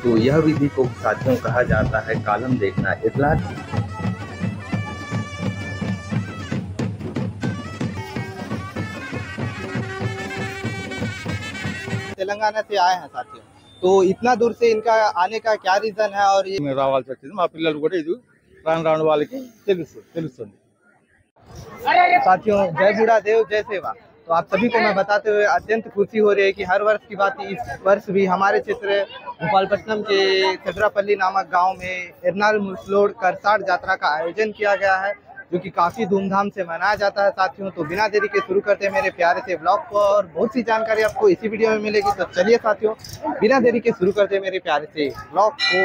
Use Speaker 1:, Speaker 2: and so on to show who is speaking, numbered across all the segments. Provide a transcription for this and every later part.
Speaker 1: तो यह विधि को साथियों कहा जाता है कॉलम देखना। इतला
Speaker 2: तेलंगाना से आए हैं साथियों, तो इतना दूर से इनका आने का क्या रीजन है? और ये
Speaker 3: రావాల్సి వచ్చింది మా పిల్లలు కూడా ఇది రాను వాళ్ళకి తెలుస్తుంది।
Speaker 2: साथियों, जय बूढ़ा देव जय सेवा। तो आप सभी को मैं बताते हुए अत्यंत खुशी हो रही है कि हर वर्ष की बात इस वर्ष भी हमारे क्षेत्र भोपालपट्टनम के चंद्रापल्ली नामक गांव में एरनाल मुसलोड़ करसाड़ यात्रा का आयोजन किया गया है, जो कि काफी धूमधाम से मनाया जाता है साथियों। तो बिना देरी के शुरू करते हैं मेरे प्यारे से ब्लॉग को, और बहुत सी जानकारी आपको इसी वीडियो में मिलेगी। तो चलिए साथियों, बिना देरी के शुरू करते हैं मेरे प्यारे से ब्लॉग को।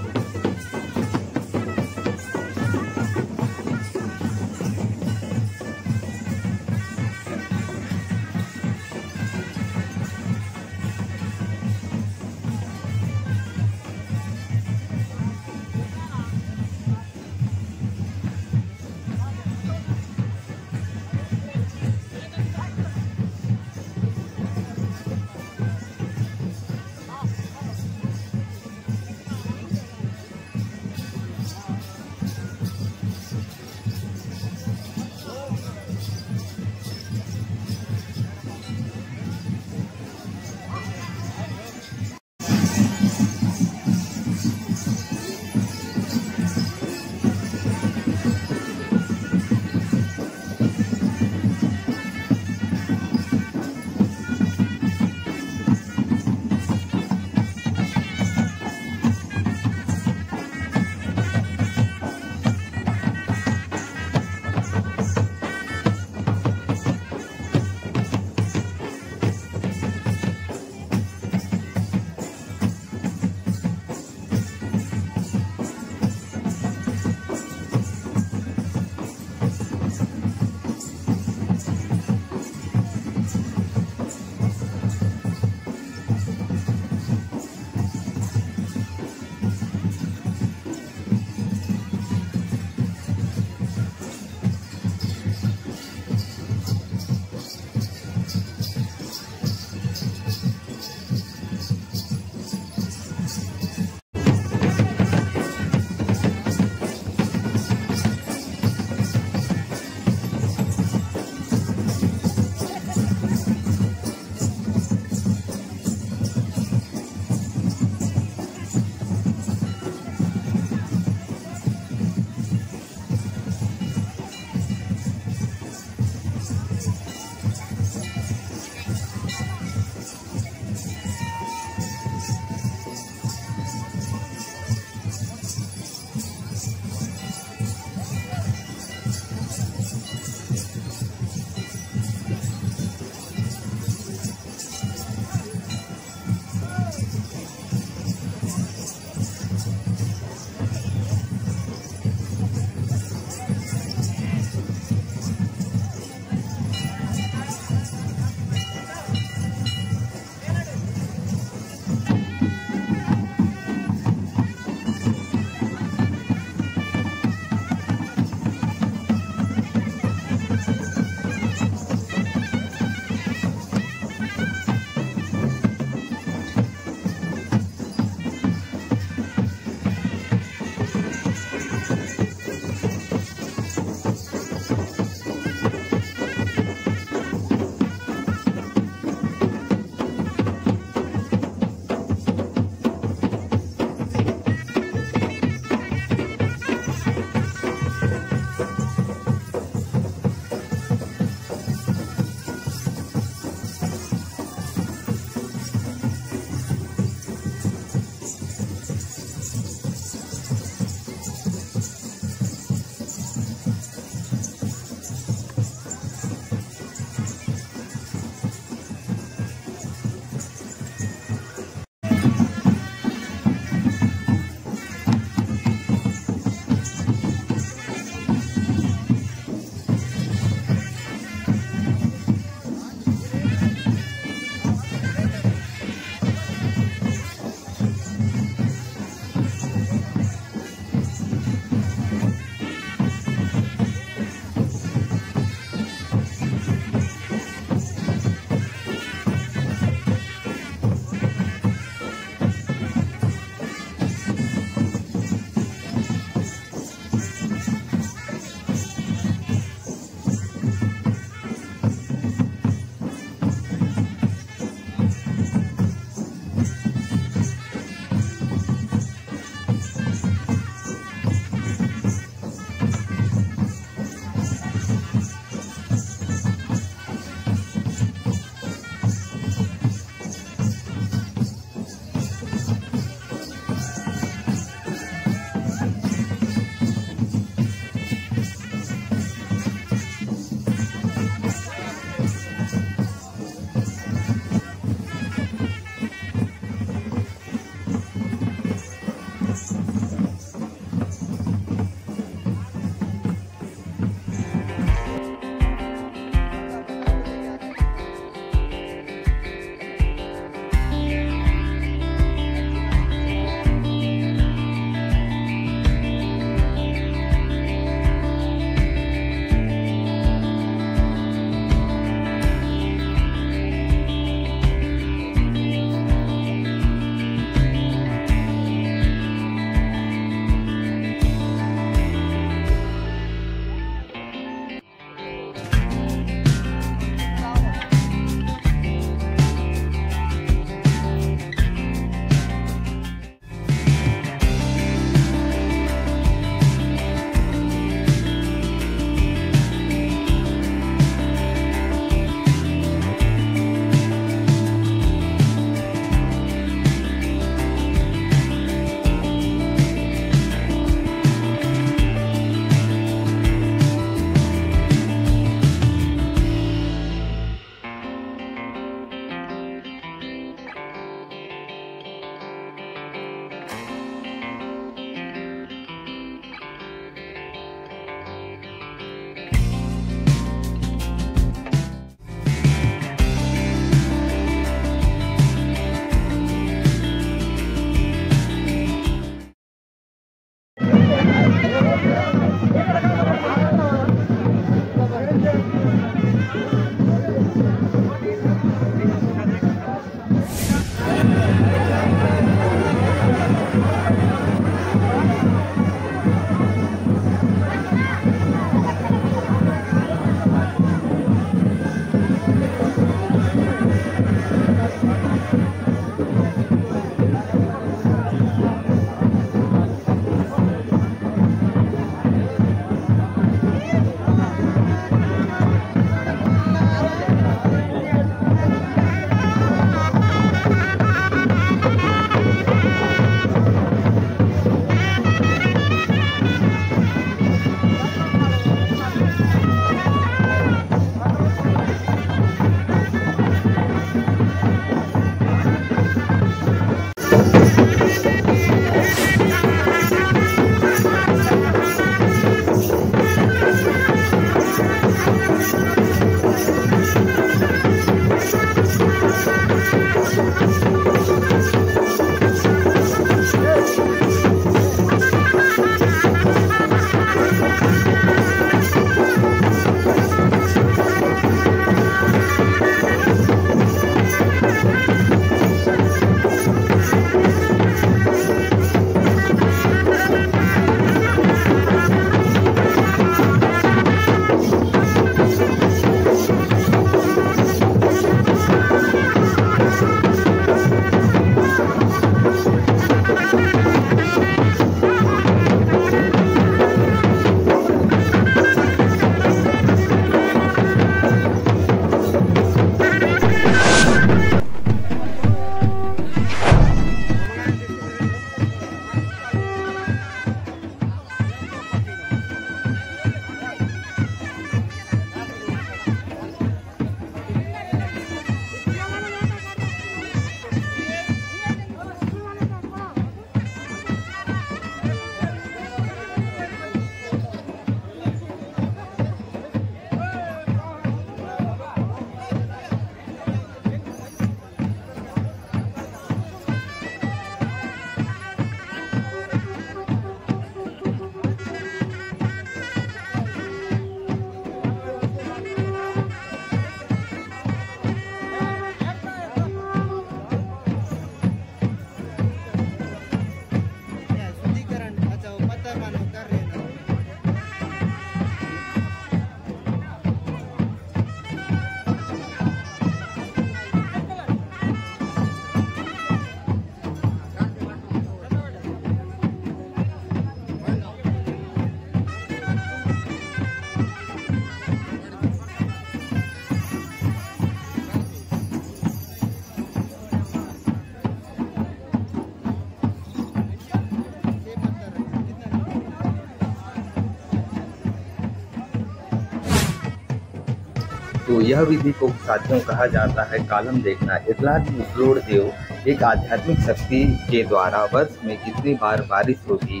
Speaker 1: यह विधि को साथियों कहा जाता है कालम देखना। इरनाल मुसलोड़ देव एक आध्यात्मिक शक्ति के द्वारा वर्ष में कितनी बार बारिश होगी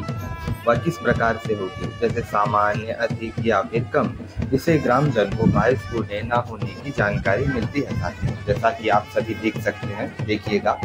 Speaker 1: व किस प्रकार से होगी, जैसे सामान्य, अधिक या फिर कम, इसे ग्रामजन को बारिश होने न होने की जानकारी मिलती है साथियों। जैसा कि आप सभी देख सकते हैं, देखिएगा।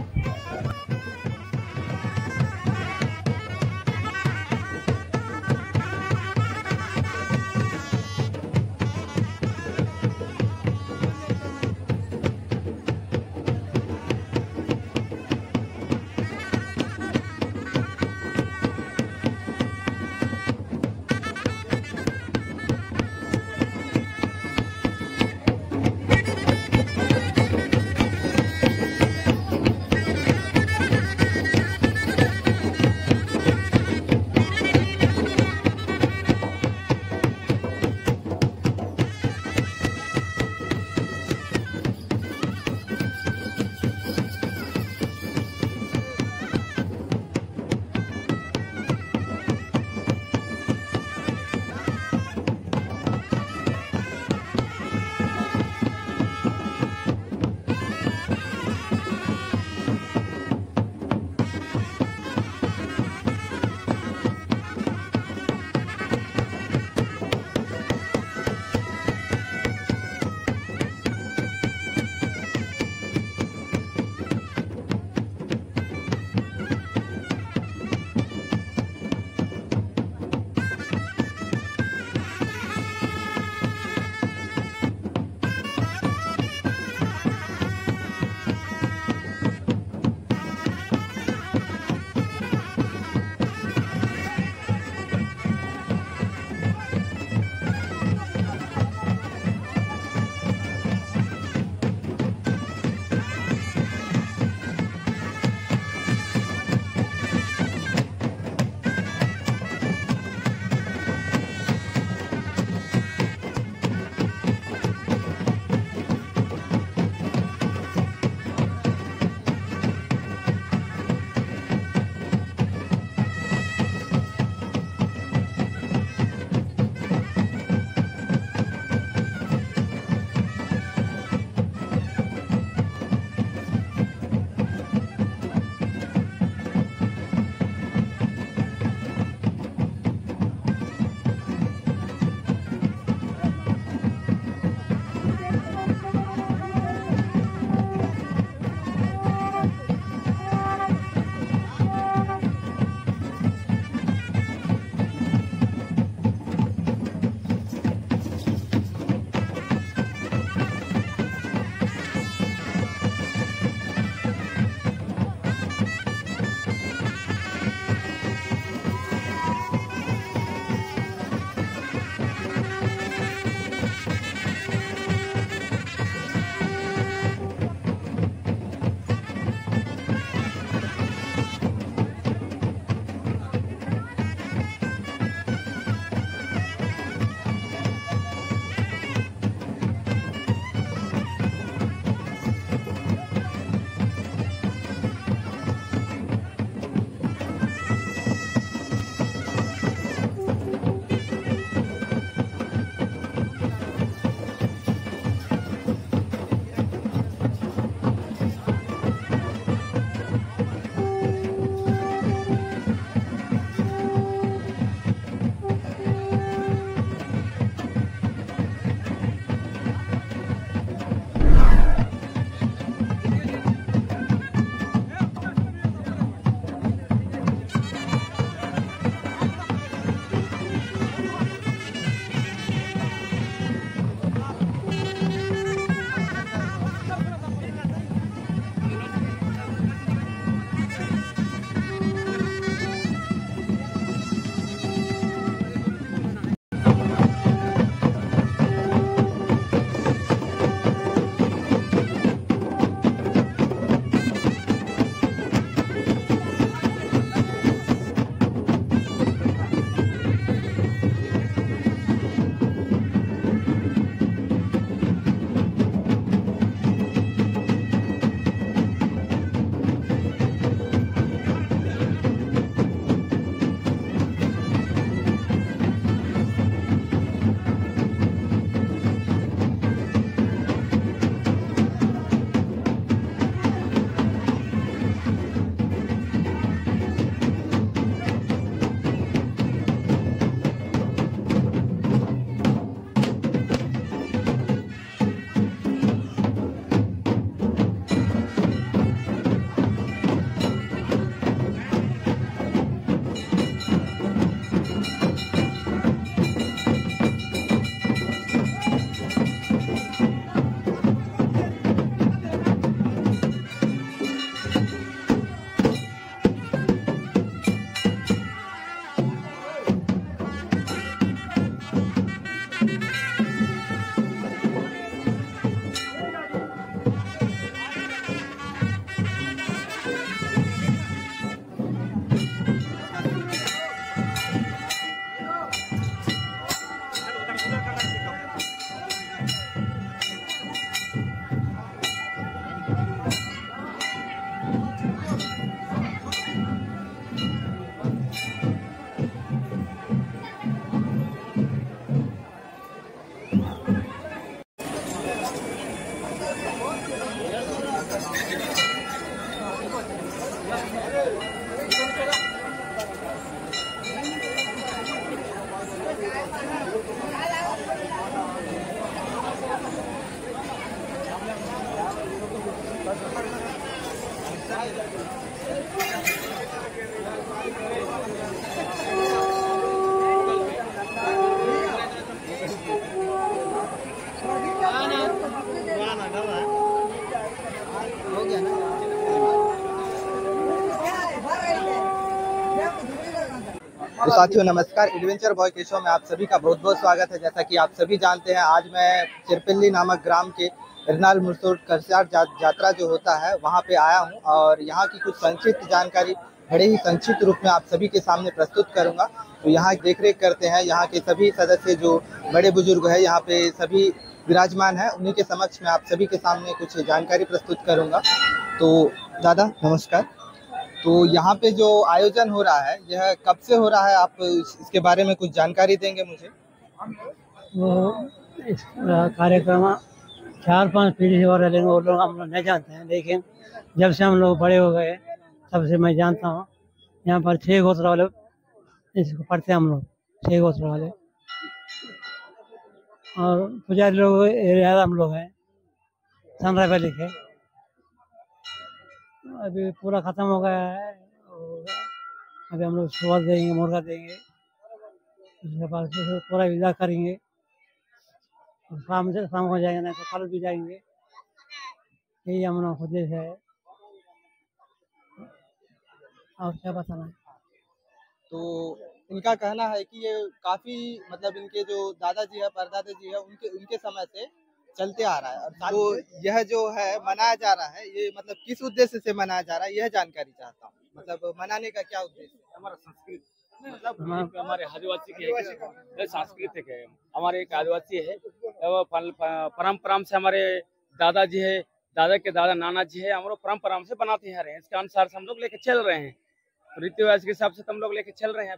Speaker 2: तो साथियों नमस्कार, एडवेंचर बॉय के शो में आप सभी का बहुत बहुत स्वागत है। जैसा कि आप सभी जानते हैं, आज मैं चिरपल्ली नामक ग्राम के एरनाल मुरसोड करसार यात्रा जो होता है वहां पे आया हूं और यहां की कुछ संक्षिप्त जानकारी बड़े ही संक्षिप्त रूप में आप सभी के सामने प्रस्तुत करूंगा। तो यहाँ देखरेख करते हैं यहाँ के सभी सदस्य जो बड़े बुजुर्ग है, यहाँ पे सभी विराजमान है, उन्हीं के समक्ष में आप सभी के सामने कुछ जानकारी प्रस्तुत करूंगा। तो दादा नमस्कार। तो यहाँ पे जो आयोजन हो रहा है यह कब से हो रहा है, आप इसके बारे में कुछ जानकारी देंगे मुझे?
Speaker 4: वो इस कार्यक्रम 4-5 पीढ़ी से हो रहे, लेकिन वो लोग हम लोग नहीं जानते हैं। लेकिन जब से हम लोग बड़े हो गए तब से मैं जानता हूँ। यहाँ पर 6 गोत्र वाले इसको पढ़ते हैं हम लोग, 6 गोत्र वाले, और पुजारी लोग एरिया हम लोग हैं सनराय वैली के। अभी पूरा खत्म हो गया है और अभी हम लोग सुबह देंगे, मुर्गा देंगे, उसके बाद पूरा विदा करेंगे और शाम हो जाएंगे, नहीं तो कल भी जाएंगे। यही हम लोग उद्देश्य है, और क्या बताना है।
Speaker 2: तो इनका कहना है कि ये काफी मतलब इनके जो दादाजी है, परदादा जी है, उनके समय से चलते आ रहा है। और तो यह जो है मनाया जा रहा है, ये मतलब किस उद्देश्य से मनाया जा रहा है, यह जानकारी चाहता हूँ। मतलब मनाने का क्या उद्देश्य है?
Speaker 5: हमारा संस्कृत मतलब हमारे आदिवासी के सांस्कृतिक है। हमारे एक आदिवासी है, वो परंपरा से हमारे दादाजी है, दादा के दादा नाना जी है, हम लोग परंपरा से बनाते आ रहे हैं। इसके अनुसार से हम लोग लेके चल रहे हैं, रीति रिवाज के हिसाब से हम लोग लेके चल रहे हैं।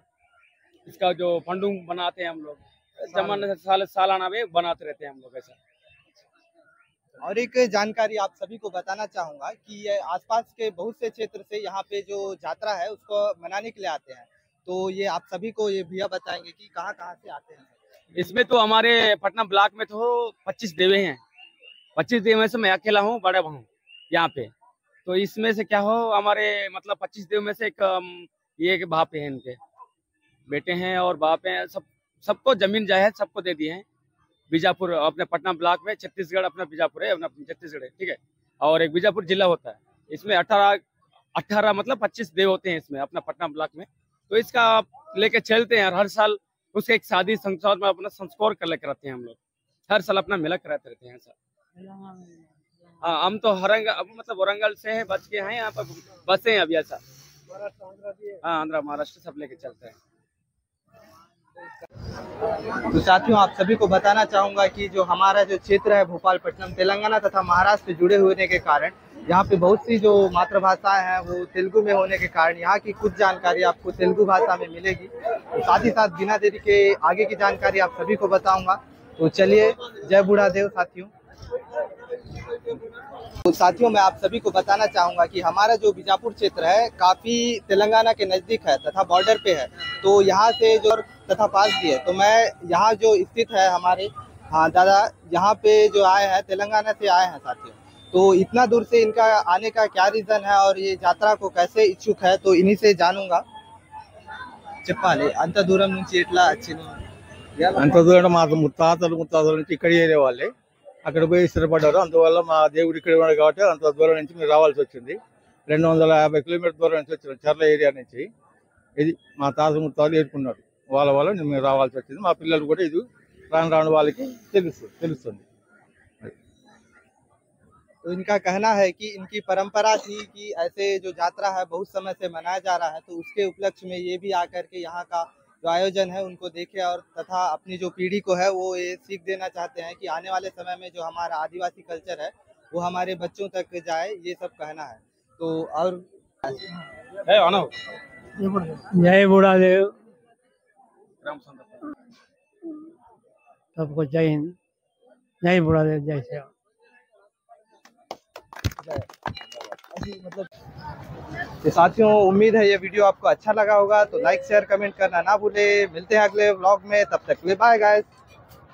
Speaker 5: इसका जो फंडूंग बनाते हैं हम लोग, जमाने से सालाना में बनाते रहते हैं हम लोग ऐसा।
Speaker 2: और एक जानकारी आप सभी को बताना चाहूंगा कि ये आसपास के बहुत से क्षेत्र से यहाँ पे जो यात्रा है उसको मनाने के लिए आते हैं। तो ये आप सभी को ये भैया बताएंगे कि कहाँ कहाँ से आते हैं।
Speaker 5: इसमें तो हमारे पटना ब्लॉक में तो 25 देवे हैं। 25 देव में से मैं अकेला हूँ, बड़ा हूँ यहाँ पे। तो इसमें से क्या हो, हमारे मतलब 25 देव में से एक बाप है, इनके बेटे हैं और बाप हैं। सबको जमीन जायदाद सबको दे दिए हैं। बीजापुर अपने पटना ब्लॉक में, छत्तीसगढ़ अपना बीजापुर है, अपना छत्तीसगढ़ है, ठीक है। और एक बीजापुर जिला होता है। इसमें 18 मतलब 25 देव होते हैं इसमें अपना पटना ब्लॉक में। तो इसका लेके चलते हैं, हर साल उसके एक शादी संस्कार में अपना संस्कार कर लेकर आते हैं हम लोग। हर साल अपना मेला कराते रहते हैं सर। हाँ, हम तो मतलब औरंगाबाद से हैं, बच के हैं यहाँ पर बसे हैं अभी ऐसा। हाँ, आंध्र महाराष्ट्र सब लेके चलते हैं।
Speaker 2: तो साथियों आप सभी को बताना चाहूंगा कि जो हमारा जो क्षेत्र है भोपालपट्टनम तेलंगाना तथा महाराष्ट्र से जुड़े होने के कारण यहाँ पे बहुत सी जो मातृभाषाएं हैं वो तेलुगु में होने के कारण यहाँ की कुछ जानकारी आपको तेलुगु भाषा में मिलेगी। तो साथ ही साथ बिना देरी के आगे की जानकारी आप सभी को बताऊंगा। तो चलिए, जय बूढ़ादेव साथियों। तो साथियों मैं आप सभी को बताना चाहूंगा कि हमारा जो बीजापुर क्षेत्र है काफी तेलंगाना के नजदीक है तथा बॉर्डर पे है। तो यहाँ से जो तथा पास भी है। तो मैं यहाँ जो स्थित है हमारे दादा यहाँ पे जो आए हैं, तेलंगाना से आए हैं साथियों। तो इतना दूर से इनका आने का क्या रीजन है और ये यात्रा को कैसे इच्छुक है, तो इन्हीं से जानूंगा। చెప్పాలి అంత దూరం నుంచి ఎట్లా వచ్చింది?
Speaker 3: అంత దూరం మా ముత్తాతల నుంచి ఇక్కడ ఏరే వాళ్ళే, అక్కడ పోయి స్థిరపడ్డారు. అందువల్ల మా దేవుడు ఇక్కడ ఉన్నాడు కాబట్టి అంత దూరం నుంచి మీరు రావాల్సి వచ్చింది. 250 కిలోమీటర్ దూరం నుంచి వచ్చిన చర్ల ఏరియా నుంచి. ఇది మా తాత ముత్తాతలు ఏర్పడినారు, వాళ్ళ వల్ల మేము రావాల్సి వచ్చింది. మా పిల్లలు కూడా ఇది రాను వాళ్ళకి తెలుస్తుంది।
Speaker 2: तो इनका कहना है कि इनकी परंपरा थी कि ऐसे जो यात्रा है बहुत समय से मनाया जा रहा है, तो उसके उपलक्ष्य में ये भी आकर के यहाँ का जो आयोजन है उनको देखे और तथा अपनी जो पीढ़ी को है वो ये सीख देना चाहते हैं कि आने वाले समय में जो हमारा आदिवासी कल्चर है वो हमारे बच्चों तक जाए, ये सब कहना है। तो और
Speaker 4: जय बूढ़ादेव, सबको जय हिंद, जय बूढ़ादेव, जय श्री राम।
Speaker 2: कि मतलब। तो साथियों, उम्मीद है ये वीडियो आपको अच्छा लगा होगा, तो लाइक शेयर कमेंट करना ना भूले। मिलते हैं अगले व्लॉग में, तब तक के लिए बाय गाइस।